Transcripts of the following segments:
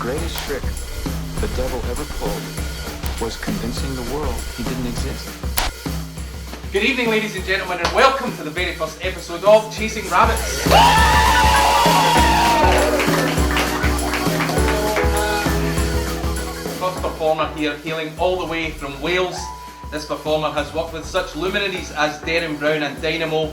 greatest trick the devil ever pulled was convincing the world he didn't exist. Good evening, ladies and gentlemen, and welcome to the very first episode of Chasing Rabbits. First performer here, hailing all the way from Wales. This performer has worked with such luminaries as Derren Brown and Dynamo.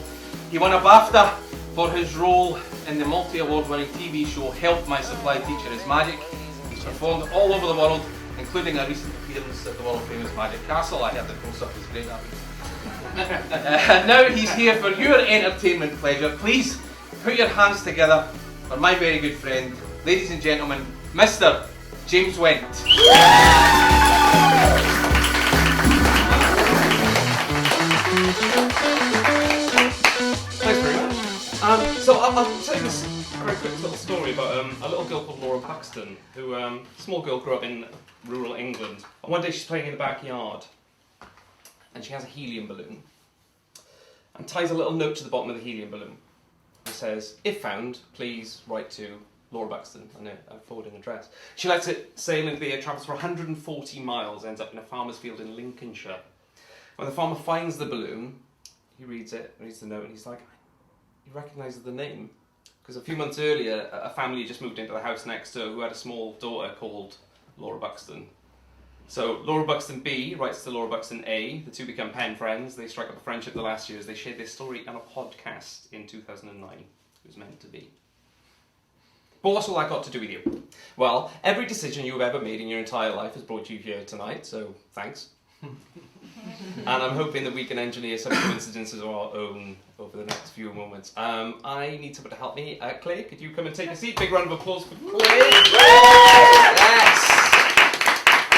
He won a BAFTA for his role in the multi-award winning TV show Help My Supply Teacher Is Magic. He's performed all over the world, including a recent appearance at the world famous Magic Castle. I heard the close-up was great, that was. And now he's here for your entertainment pleasure. Please put your hands together for my very good friend, ladies and gentlemen, Mr. James Went. Thanks very much. So I'll tell you this very quick little story about a little girl called Laura Buxton, who, small girl, grew up in rural England. And one day she's playing in the backyard, and she has a helium balloon, and ties a little note to the bottom of the helium balloon. It says, "If found, please write to Laura Buxton," and a forwarding address. She lets it sail into the air, travels for 140 miles, ends up in a farmer's field in Lincolnshire. When the farmer finds the balloon, he reads the note, and he's like, he recognises the name. Because a few months earlier, a family just moved into the house next door who had a small daughter called Laura Buxton. So Laura Buxton B writes to Laura Buxton A, the two become pen friends, they strike up a friendship the last years, they shared this story on a podcast in 2009. It was meant to be. But what's all that got to do with you? Well, every decision you've ever made in your entire life has brought you here tonight, so thanks. And I'm hoping that we can engineer some coincidences of our own over the next few moments. I need someone to help me. Clay, could you come and take a seat? Big round of applause for Clay. Yes!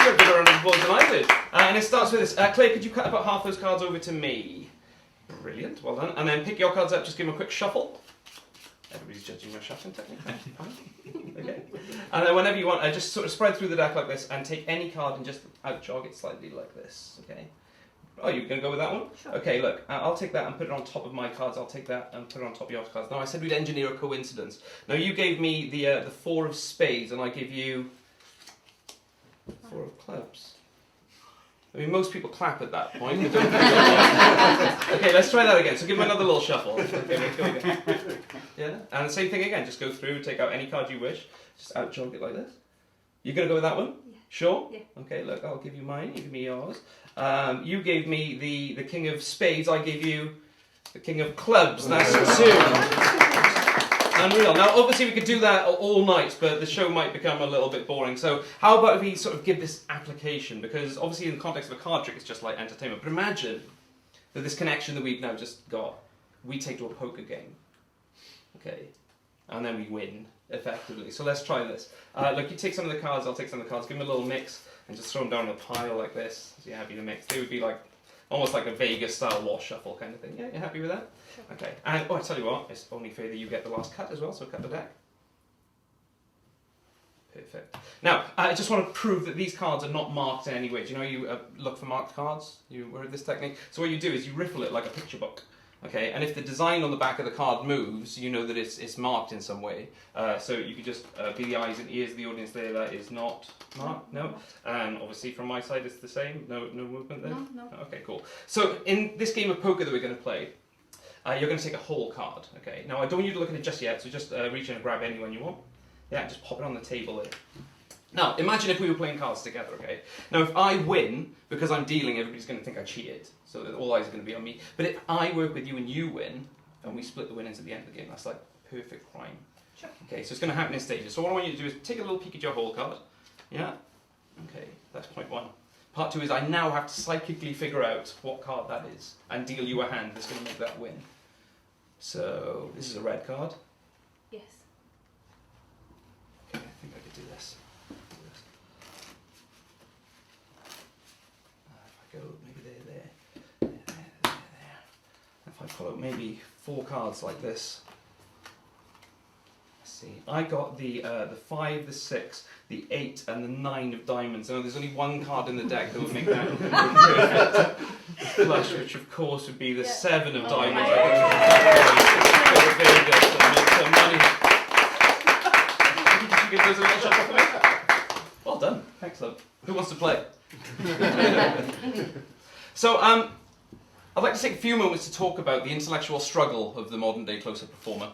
You're a bigger round of applause than I did. And it starts with this. Clay, could you cut about half those cards over to me? Brilliant, well done. And then pick your cards up, just give them a quick shuffle. Everybody's judging my shuffling technique. Okay. And then whenever you want, just sort of spread through the deck like this and take any card and just out-jog it slightly like this, okay? Oh, you're going to go with that one? Sure. Okay, look, I'll take that and put it on top of my cards. I'll take that and put it on top of your cards. Now, I said we'd engineer a coincidence. Now, you gave me the four of spades and I give you four of clubs. I mean, most people clap at that point. But don't okay, let's try that again. So give him another little shuffle. Okay, let's go again. Yeah, and the same thing again. Just go through, take out any card you wish. Just out-jog it like this. You're going to go with that one? Yeah. Sure? Yeah. Okay, look, I'll give you mine. You give me yours. You gave me the king of spades. I gave you the king of clubs. That's two. Unreal. Now, obviously, we could do that all night, but the show might become a little bit boring. So, how about if we sort of give this application? Because obviously, in the context of a card trick, it's just like entertainment. But imagine that this connection that we've now just got, we take to a poker game, okay, and then we win effectively. So let's try this. Look, you take some of the cards, I'll take some of the cards. Give them a little mix, and just throw them down in a pile like this. So you're happy to mix. They would be like almost like a Vegas-style wash shuffle kind of thing. Yeah, you happy with that? Sure. Okay, and I tell you what, it's only fair that you get the last cut as well, so cut the deck. Perfect. Now, I just want to prove that these cards are not marked in any way. Do you know you look for marked cards? You heard this technique? So what you do is you riffle it like a picture book. Okay, and if the design on the back of the card moves, you know that it's marked in some way. So you could just be the eyes and ears of the audience there. That is not marked, no. And obviously from my side it's the same. No movement there. No. Okay, cool. So in this game of poker that we're going to play, you're going to take a whole card. Okay. Now I don't want you to look at it just yet. So just reach in and grab any one you want. Yeah, just pop it on the table there. Now, imagine if we were playing cards together, okay? Now, if I win, because I'm dealing, everybody's going to think I cheated, so that all eyes are going to be on me. But if I work with you and you win, and we split the winnings at the end of the game, that's like perfect crime. Sure. Okay, so it's going to happen in stages. So what I want you to do is take a little peek at your whole card. Yeah? Okay, that's point one. Part two is I now have to psychically figure out what card that is, and deal you a hand that's going to make that win. So, this is a red card. Yes. Okay, I think I could do this. If I go maybe there. If I pull out maybe four cards like this. Let's see. I got the 5, the 6, the 8, and the 9 of diamonds. Now there's only one card in the deck that would make that perfect. The flush, which of course would be the 7 of diamonds. Very good. So make some money. Did you give those a little shot for me? Excellent. Who wants to play? So, I'd like to take a few moments to talk about the intellectual struggle of the modern day close-up performer.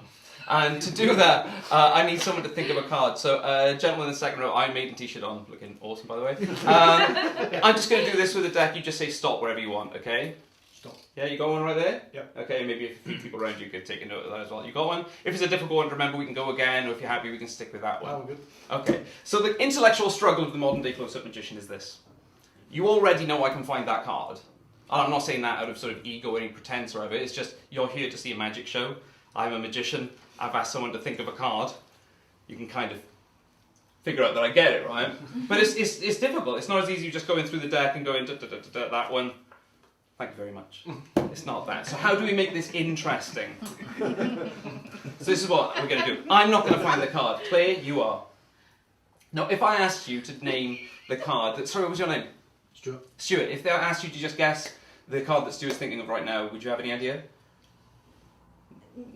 And to do that, I need someone to think of a card. So, gentleman in the second row, Iron Maiden t-shirt on, looking awesome by the way. I'm just going to do this with a deck. You just say stop wherever you want, okay? Stop. Yeah, you got one right there? Yep. Okay, maybe if a few people around you could take a note of that as well. You got one? If it's a difficult one to remember, we can go again, or if you're happy, we can stick with that one. Oh, good. Okay, so the intellectual struggle of the modern day close-up magician is this. You already know I can find that card. And I'm not saying that out of sort of ego or any pretense or whatever, it's just you're here to see a magic show. I'm a magician, I've asked someone to think of a card. You can kind of figure out that I get it, right? But it's difficult. It's not as easy as just going through the deck and going that one. Thank you very much. It's not that. So how do we make this interesting? So this is what we're going to do. I'm not going to find the card. Claire, you are. Now, if I asked you to name the card that... Sorry, what was your name? Stuart. Stuart, if I asked you to just guess the card that Stuart's thinking of right now, would you have any idea?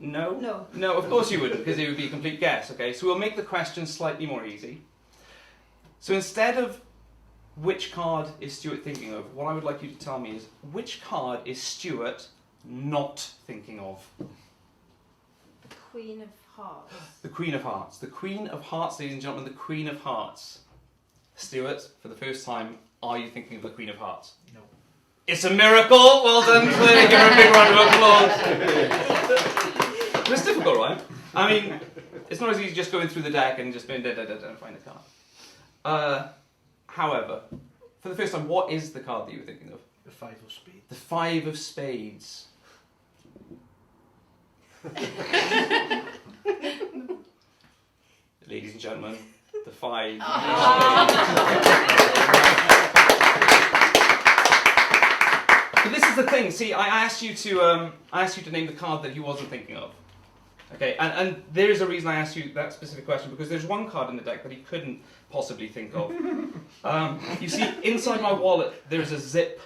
No? No. No, of course you wouldn't, because it would be a complete guess, okay? So we'll make the question slightly more easy. So instead of which card is Stuart thinking of, what I would like you to tell me is which card is Stuart not thinking of? The Queen of Hearts. The Queen of Hearts. The Queen of Hearts, ladies and gentlemen, the Queen of Hearts. Stuart, for the first time, are you thinking of the Queen of Hearts? No. It's a miracle! Well done, Claire. Give her a big round of applause. But it's difficult, right? I mean, it's not as easy just going through the deck and just being and find the card. However, for the first time, what is the card that you were thinking of? The 5 of spades. The 5 of spades. Ladies and gentlemen, the 5 of spades. But this is the thing. See, I asked you to name the card that he wasn't thinking of. Okay, and there is a reason I asked you that specific question, because there's one card in the deck that he couldn't possibly think of. You see, inside my wallet there is a zip,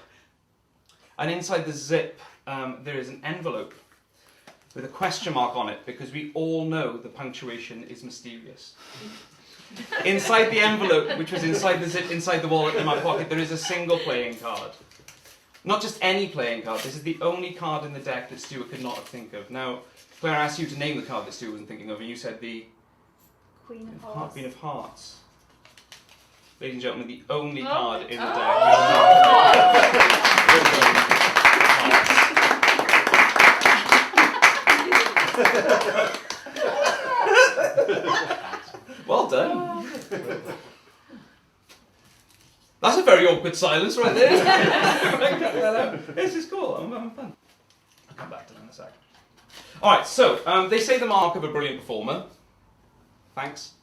and inside the zip there is an envelope with a question mark on it, because we all know the punctuation is mysterious. Inside the envelope, which was inside the zip, inside the wallet in my pocket, there is a single playing card. Not just any playing card, this is the only card in the deck that Stuart could not think of. Now, Claire asked you to name the card that Stuart wasn't thinking of, and you said the Queen of Hearts. Queen of Hearts. Ladies and gentlemen, the only card in the deck. Well done. That's a very awkward silence right there. This is cool. I'm having fun. I'll come back to that in a sec. Alright, so they say the mark of a brilliant performer, thanks,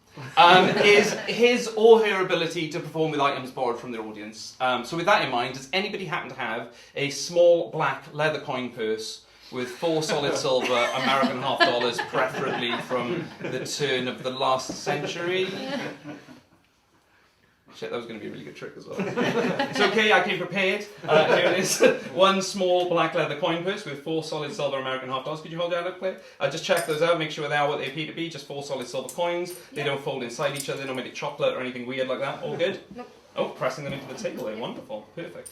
is his or her ability to perform with items borrowed from their audience. So with that in mind, does anybody happen to have a small black leather coin purse with 4 solid silver American half dollars, preferably from the turn of the last century? Shit, that was going to be a really good trick as well. It's okay, I came prepared. Here it is. One small black leather coin purse with 4 solid silver American half dollars. Could you hold that up, Claire? Just check those out, make sure they are what they appear to be. Just 4 solid silver coins. They don't fold inside each other, they don't make it chocolate or anything weird like that. All good? Nope. Oh, pressing them into the table there. Wonderful. Perfect.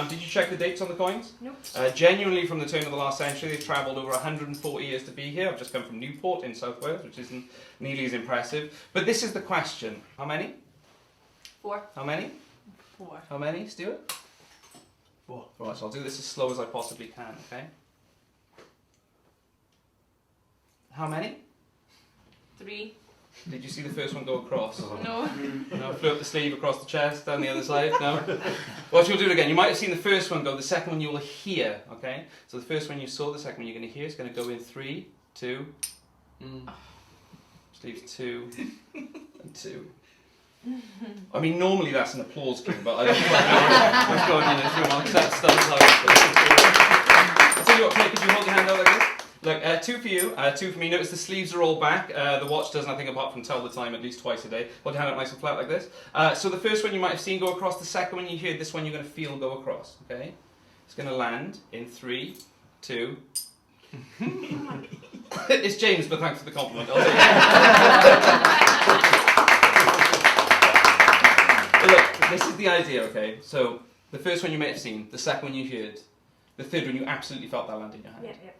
Did you check the dates on the coins? Nope. Genuinely from the turn of the last century, they've travelled over 140 years to be here. I've just come from Newport in South Wales, which isn't nearly as impressive. But this is the question. How many? 4. How many? 4. How many, Stuart? 4. Right, so I'll do this as slow as I possibly can, okay? How many? 3. Did you see the first one go across? No. No, flew up the sleeve across the chest, down the other side, no? Watch, you'll do it again. You might have seen the first one go, the second one you will hear, okay? So the first one you saw, the second one you're going to hear. It's going to go in 3, 2. Sleeves 2, and 2. I mean, normally that's an applause cue, but I don't quite know what's going on in this room. I'll accept stuff. I'll tell you what, Claire, could you hold your hand out like this? Look, 2 for you, 2 for me. Notice the sleeves are all back. The watch does nothing apart from tell the time at least twice a day. Hold your hand up nice and flat like this. So the first one you might have seen go across, the second one you hear, this one you're going to feel go across, okay? It's going to land in 3, 2. It's James, but thanks for the compliment. I'll take it. Look, this is the idea, okay? So, the first one you may have seen, the second one you heard, the third one you absolutely felt that land in your hand. Yeah.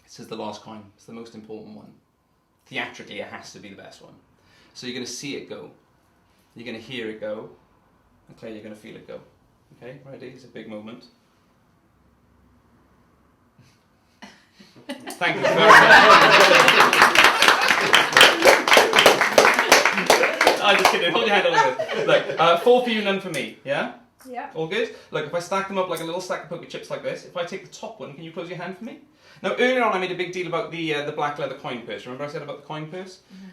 This is the last coin. It's the most important one. Theatrically, it has to be the best one. So you're going to see it go. You're going to hear it go. And Claire, you're going to feel it go. Okay, ready? It's a big moment. Thank you very much. I'm just kidding. Hold your hand on this. Look, 4 for you, none for me. Yeah? Yeah. All good? Look, if I stack them up like a little stack of poker chips like this, if I take the top one, can you close your hand for me? Now, earlier on I made a big deal about the black leather coin purse. Remember I said about the coin purse? Mm-hmm.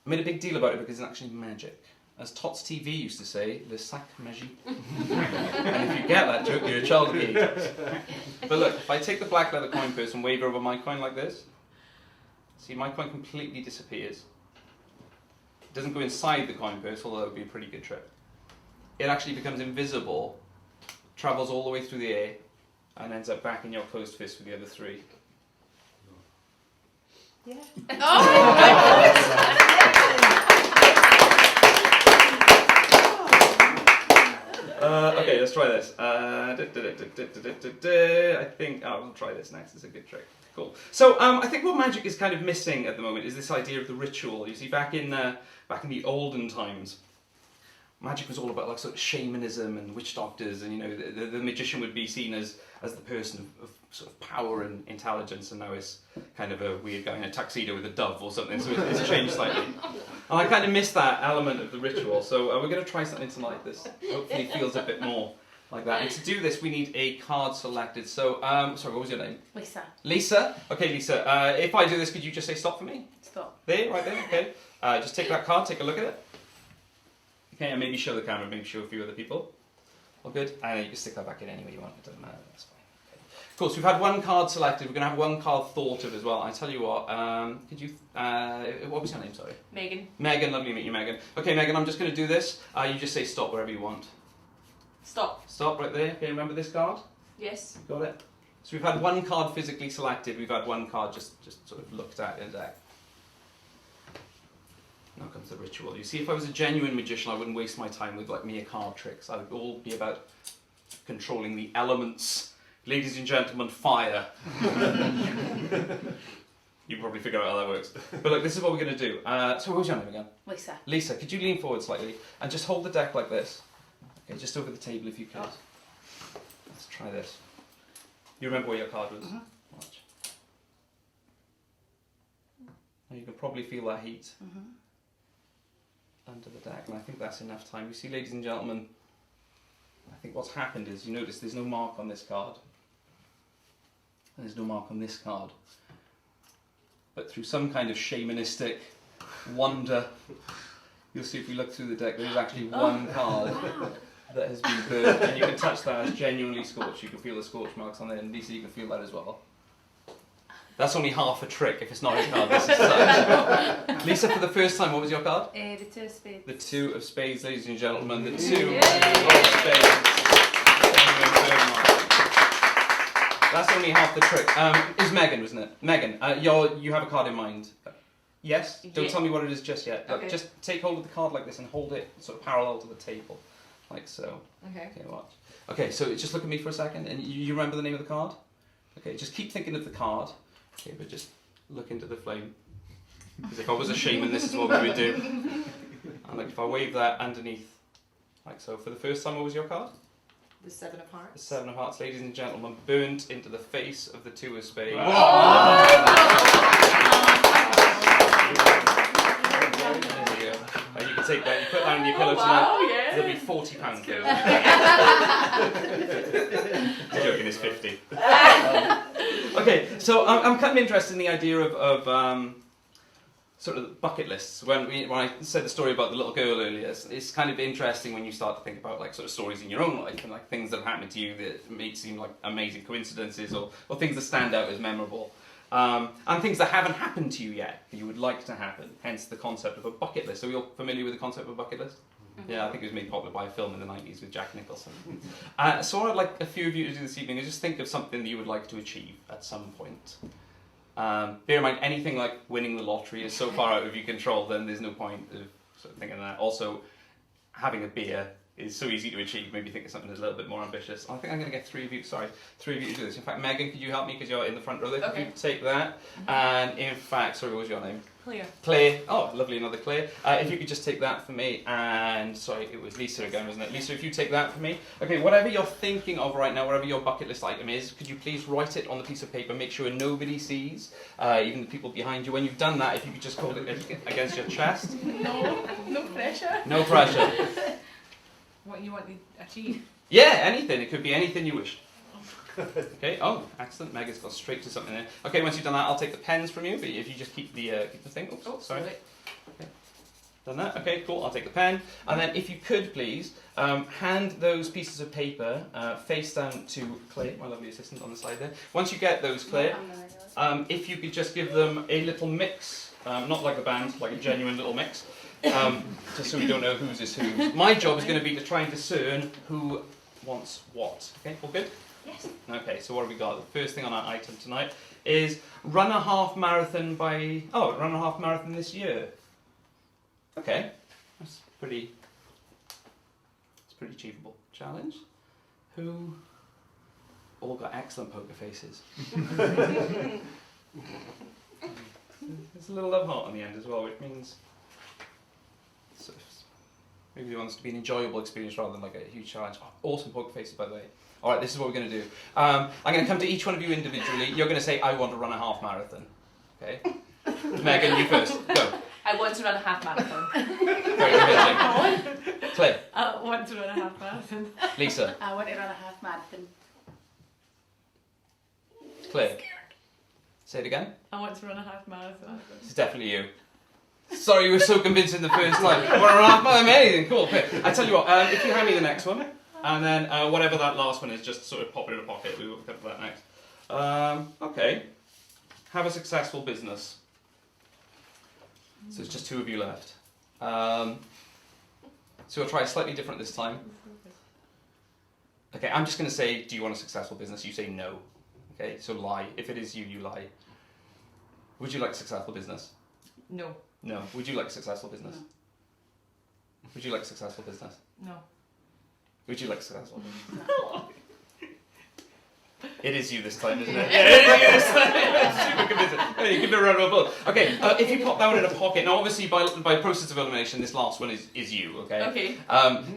I made a big deal about it because it's actually magic. As Tots TV used to say, le sac magique. And if you get that joke, you're a child of the 80s. But look, if I take the black leather coin purse and wave over my coin like this, see, my coin completely disappears. It doesn't go inside the coin purse, although that would be a pretty good trick. It actually becomes invisible, travels all the way through the air, and ends up back in your closed fist with the other 3. Yeah. Okay, let's try this. I think I'll try this next. It's a good trick. Cool. So I think what magic is kind of missing at the moment is this idea of the ritual. You see, back in the olden times, magic was all about like sort of shamanism and witch doctors, and you know the magician would be seen as the person of sort of power and intelligence, and now it's kind of a weird guy in a tuxedo with a dove or something. So it's changed slightly. And I kind of miss that element of the ritual. So we're going to try something tonight. This hopefully feels a bit more like that. And to do this, we need a card selected. So sorry, what was your name? Lisa. Lisa. Okay, Lisa. If I do this, could you just say stop for me? Stop. There, right there. Okay. Just take that card. Take a look at it. Okay, and maybe show the camera, maybe show a few other people. All good? And you can stick that back in any way you want, it doesn't matter, that's fine. Okay. Cool, so we've had one card selected, we're going to have one card thought of as well. I tell you what, could you, what was your name, sorry? Megan. Megan, lovely to meet you, Megan. Okay, Megan, I'm just going to do this. You just say stop wherever you want. Stop. Stop right there. Okay, remember this card? Yes. Got it? So we've had one card physically selected, we've had one card just sort of looked at in the deck. Now comes the ritual. You see, if I was a genuine magician, I wouldn't waste my time with like mere card tricks. I would all be about controlling the elements. Ladies and gentlemen, fire. You probably figure out how that works. But look, this is what we're going to do. So what was your name again? Lisa. Lisa, could you lean forward slightly and just hold the deck like this? Okay, just over the table if you could. Let's try this. You remember where your card was? Mm-hmm. Watch. Now you can probably feel that heat. Mm-hmm. Under the deck, and I think that's enough time. You see, ladies and gentlemen, I think what's happened is, you notice there's no mark on this card, and there's no mark on this card, but through some kind of shamanistic wonder, you'll see if we look through the deck, there's actually one card that has been burnt, and you can touch that as genuinely scorched. You can feel the scorch marks on there, and Lisa, you can feel that as well. That's only half a trick. If it's not a card, this is such. Lisa, for the first time, what was your card? The 2 of spades. The 2 of spades, ladies and gentlemen. The 2 Yay. of spades. That's only half the trick. It was Megan, wasn't it? Megan, you have a card in mind. Yes? Don't tell me what it is just yet. Okay. Just take hold of the card like this and hold it sort of parallel to the table. Like so. Okay. Okay, watch. Okay, so just look at me for a second. And you remember the name of the card? Okay, just keep thinking of the card. Okay, but just look into the flame. Because if I was a shaman, this is what we would do. And like if I wave that underneath, like so. For the first time, what was your card? The 7 of hearts. The 7 of hearts, ladies and gentlemen, burnt into the face of the 2 of spades. Oh. There we go. You can take that, you put that on your pillow tonight. Yeah. There'll be £40 there. Joking, it's 50. Okay, so I'm kind of interested in the idea of sort of bucket lists. When I said the story about the little girl earlier, it's kind of interesting when you start to think about like sort of stories in your own life and like things that have happened to you that may seem like amazing coincidences or things that stand out as memorable. And things that haven't happened to you yet that you would like to happen. Hence the concept of a bucket list. Are we all familiar with the concept of a bucket list? Mm-hmm. Yeah, I think it was made popular by a film in the 90s with Jack Nicholson. So what I'd like a few of you to do this evening is just think of something that you would like to achieve at some point. Bear in mind, anything like winning the lottery is so far out of your control, then there's no point of sort of thinking of that. Also, having a beer is so easy to achieve, maybe think of something that's a little bit more ambitious. I think I'm going to get three of you to do this. In fact, Megan, could you help me because you're in the front row there? Could Okay. you take that? And in fact, sorry, what was your name? Clear. Claire. Oh, lovely, another Claire. If you could just take that for me, and sorry, it was Lisa again, wasn't it? Lisa, if you take that for me. Okay, whatever you're thinking of right now, whatever your bucket list item is, could you please write it on the piece of paper, make sure nobody sees, even the people behind you. When you've done that, if you could just hold it against your chest. No pressure. No pressure. What you want to achieve? Yeah, anything. It could be anything you wish. Okay. Oh, excellent. Megan's gone straight to something there. Okay. Once you've done that, I'll take the pens from you. But if you just keep the thing. Oops, Oh, sorry. sorry. Okay. Done that. Okay. Cool. I'll take the pen. And then, if you could please hand those pieces of paper face down to Claire, my lovely assistant on the side there. Once you get those, Claire, if you could just give them a little mix, not like a band, like a genuine little mix. Just so we don't know whose is who. My job is going to be to try and discern who wants what. Okay, all good? Yes. Okay, so what have we got? The first thing on our item tonight is run a half marathon this year. Okay, that's pretty achievable challenge. Who all got excellent poker faces. There's a little love heart on the end as well, which means sort of maybe it wants to be an enjoyable experience rather than like a huge challenge. Oh, awesome poker faces, by the way. All right, this is what we're going to do. I'm going to come to each one of you individually. You're going to say, I want to run a half marathon. Okay? Megan, you first. Go. I want to run a half marathon. Very convincing. Claire. I want to run a half marathon. Lisa. I want to run a half marathon. Claire. Say it again. I want to run a half marathon. It's definitely you. Sorry, you were so convincing the first time. I want to run a half marathon. Amazing. Cool. Okay. I tell you what, if you hand me the next one, and then whatever that last one is, just sort of pop it in a pocket. We will come to that next. Okay. Have a successful business. So it's just two of you left. So we'll try slightly different this time. Okay, I'm just going to say, do you want a successful business? You say no. Okay, so lie. If it is you, you lie. Would you like a successful business? No. No. Would you like a successful business? No. Would you like a successful business? No. Would you like a successful business? It is you this time, isn't it? Yeah, it is you this time. Super convincing. Hey, give me a round of applause. Okay, if you pop that one in a pocket, now obviously by process of elimination, this last one is you, okay? Okay.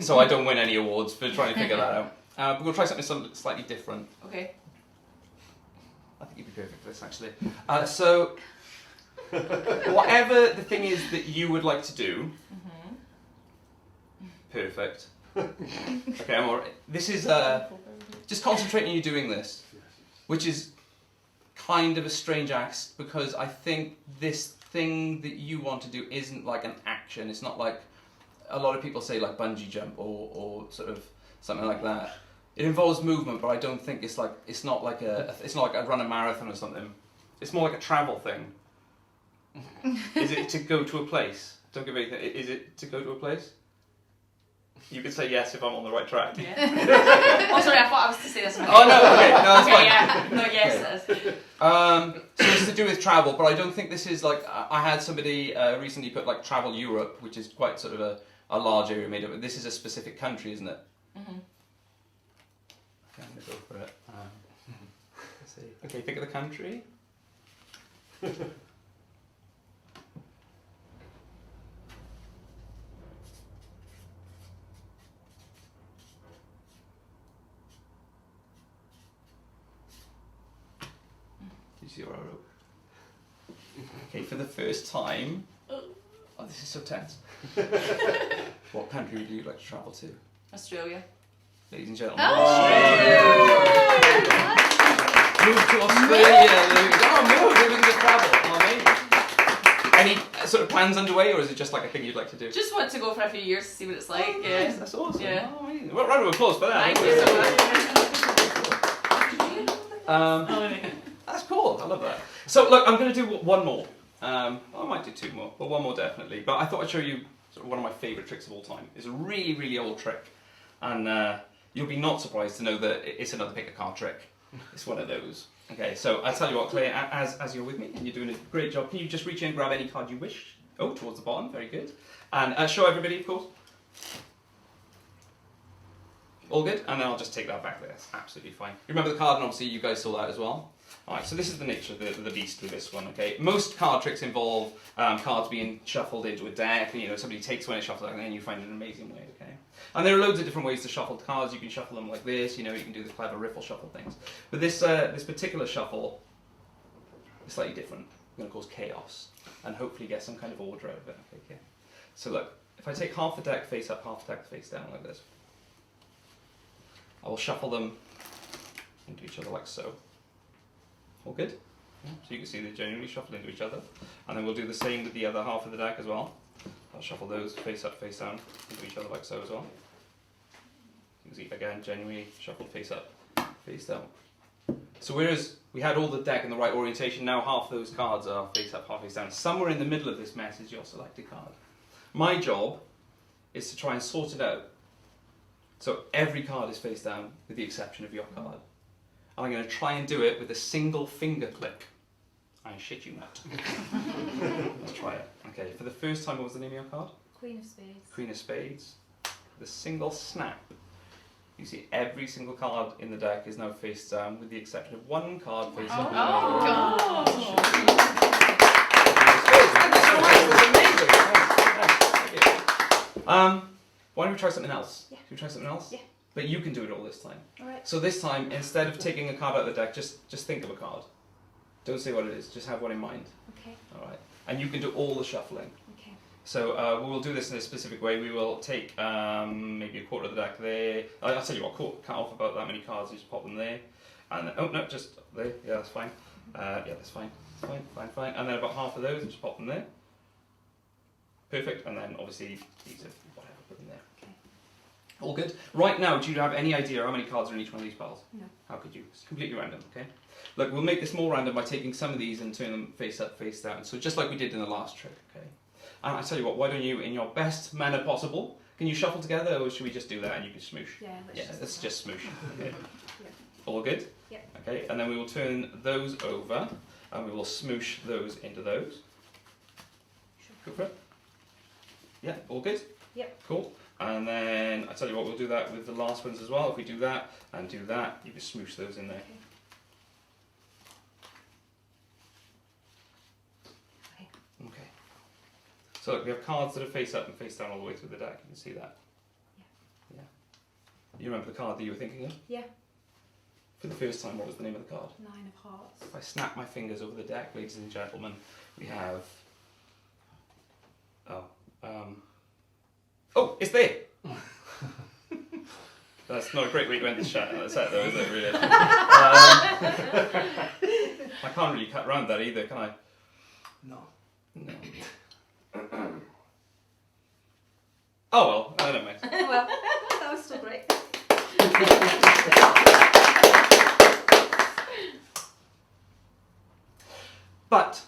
So I don't win any awards for trying to figure that out. But we'll try something slightly different. Okay. I think you'd be perfect for this, actually. So, whatever the thing is that you would like to do, perfect. Okay, I'm alright. This is just concentrate on you doing this, which is kind of a strange act because I think this thing that you want to do isn't like an action. It's not like a lot of people say like bungee jump or sort of something like that. It involves movement, but I don't think it's not like I run a marathon or something. It's more like a travel thing. Is it to go to a place? Don't give anything. Is it to go to a place? You could say yes if I'm on the right track. Yeah. Oh, sorry, I thought I was to say this. Oh no, okay, no, that's Okay, fine. yeah. No, yes, it is. So it's to do with travel, but I don't think this is like I had somebody recently put like travel Europe, which is quite sort of a large area made up. This is a specific country, isn't it? Mhm. Okay, I'm gonna go for it. Let's see. Okay, think of the country. You see where I wrote? Okay, for the first time. Oh, this is so tense. What country would you like to travel to? Australia. Ladies and gentlemen. Australia. Move to Australia. Oh, moving to travel. Oh, amazing. Any sort of plans underway, or is it just like a thing you'd like to do? Just want to go for a few years to see what it's like. Oh, Yeah. nice. That's awesome. Yeah. Oh, amazing. Well, round of applause for that. Thank you so much. That's cool. I love that. So look, I'm going to do one more. I might do two more, but one more definitely. But I thought I'd show you sort of one of my favourite tricks of all time. It's a really, really old trick, and you'll be not surprised to know that it's another pick a card trick. It's one of those. Okay, so I'll tell you what, Claire, as you're with me, and you're doing a great job, can you just reach in and grab any card you wish? Oh, towards the bottom, very good. And show everybody, of course. All good? And then I'll just take that back there. That's absolutely fine. You remember the card, and obviously you guys saw that as well. Alright, so this is the nature of the beast with this one, okay? Most card tricks involve cards being shuffled into a deck, and, you know, somebody takes one and shuffles it, and then you find an amazing way, okay? And there are loads of different ways to shuffle cards. You can shuffle them like this, you know, you can do the clever riffle shuffle things. But this particular shuffle is slightly different. It's going to cause chaos, and hopefully get some kind of order out of it, okay? So look, if I take half the deck face up, half the deck face down like this, I will shuffle them into each other like so. All good? Yeah. So you can see they genuinely shuffle into each other. And then we'll do the same with the other half of the deck as well. I'll shuffle those face up, face down into each other like so as well. You can see, again, genuinely shuffled face up, face down. So whereas we had all the deck in the right orientation, now half those cards are face up, half face down. Somewhere in the middle of this mess is your selected card. My job is to try and sort it out. So every card is face down with the exception of your card. And I'm going to try and do it with a single finger click. I shit you not. Let's try it. Okay, for the first time, what was the name of your card? Queen of Spades. Queen of Spades. The single snap. You see every single card in the deck is now face down with the exception of one card face up. Why don't we try something else? Yeah. Should we try something else? Yeah. But you can do it all this time. Alright. So this time, instead of taking a card out of the deck, just think of a card. Don't say what it is, just have one in mind. Okay. Alright. And you can do all the shuffling. Okay. So we will do this in a specific way. We will take maybe a quarter of the deck there. I'll tell you what, cut off about that many cards, you just pop them there. And then, oh no, just there, yeah, that's fine. Yeah, that's fine. Fine. And then about half of those, just pop them there. Perfect, and then obviously these are whatever, put them there. Okay. All good. Right now, do you have any idea how many cards are in each one of these piles? No. How could you? It's completely random, okay? Look, we'll make this more random by taking some of these and turn them face up, face down. So just like we did in the last trick, okay? And I tell you what, why don't you, in your best manner possible, can you shuffle together, or should we just do that and you can smoosh? Yeah, Let's just smoosh. Okay. Yeah. All good? Yeah. Okay, and then we will turn those over and we will smoosh those into those. Sure. Go for it. Yeah, all good? Yep. Cool. And then I tell you what, we'll do that with the last ones as well. If we do that and do that, you can smoosh those in there. Okay. Okay. So look, we have cards that are face up and face down all the way through the deck. You can see that. Yeah. You remember the card that you were thinking of? Yeah. For the first time, what was the name of the card? 9 of Hearts. If I snap my fingers over the deck, ladies and gentlemen, we have. Oh, it's there! That's not a great way to end the set though, is it, really? I can't really cut around that either, can I? No. No. Oh well, I don't mind. Well, that was still great. But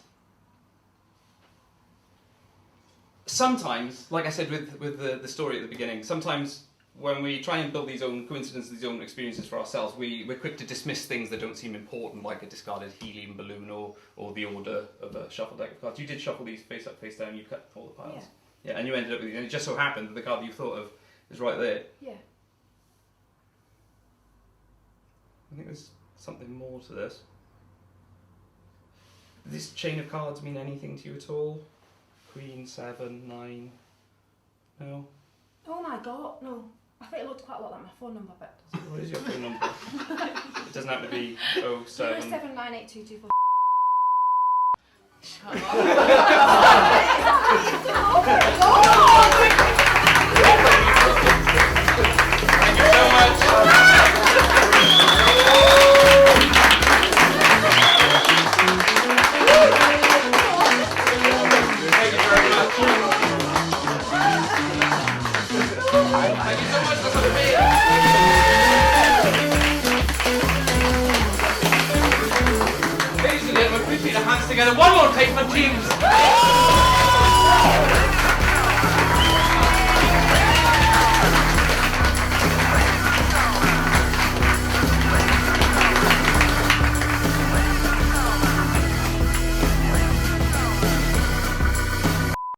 sometimes, like I said with the story at the beginning, sometimes when we try and build these own coincidences, these own experiences for ourselves, we're quick to dismiss things that don't seem important, like a discarded helium balloon or the order of a shuffled deck of cards. You did shuffle these face up, face down, you cut all the piles. Yeah, and you ended up with these, and it just so happened that the card that you thought of is right there. Yeah. I think there's something more to this. Does this chain of cards mean anything to you at all? Queen, 7, 9. No? Oh my god, no. I think it looked quite a lot like my phone number, but. What is your phone number? It doesn't have to be 07. 0798224. Shut up. Thank you so much. Ladies and gentlemen, please put your hands together one more time for James.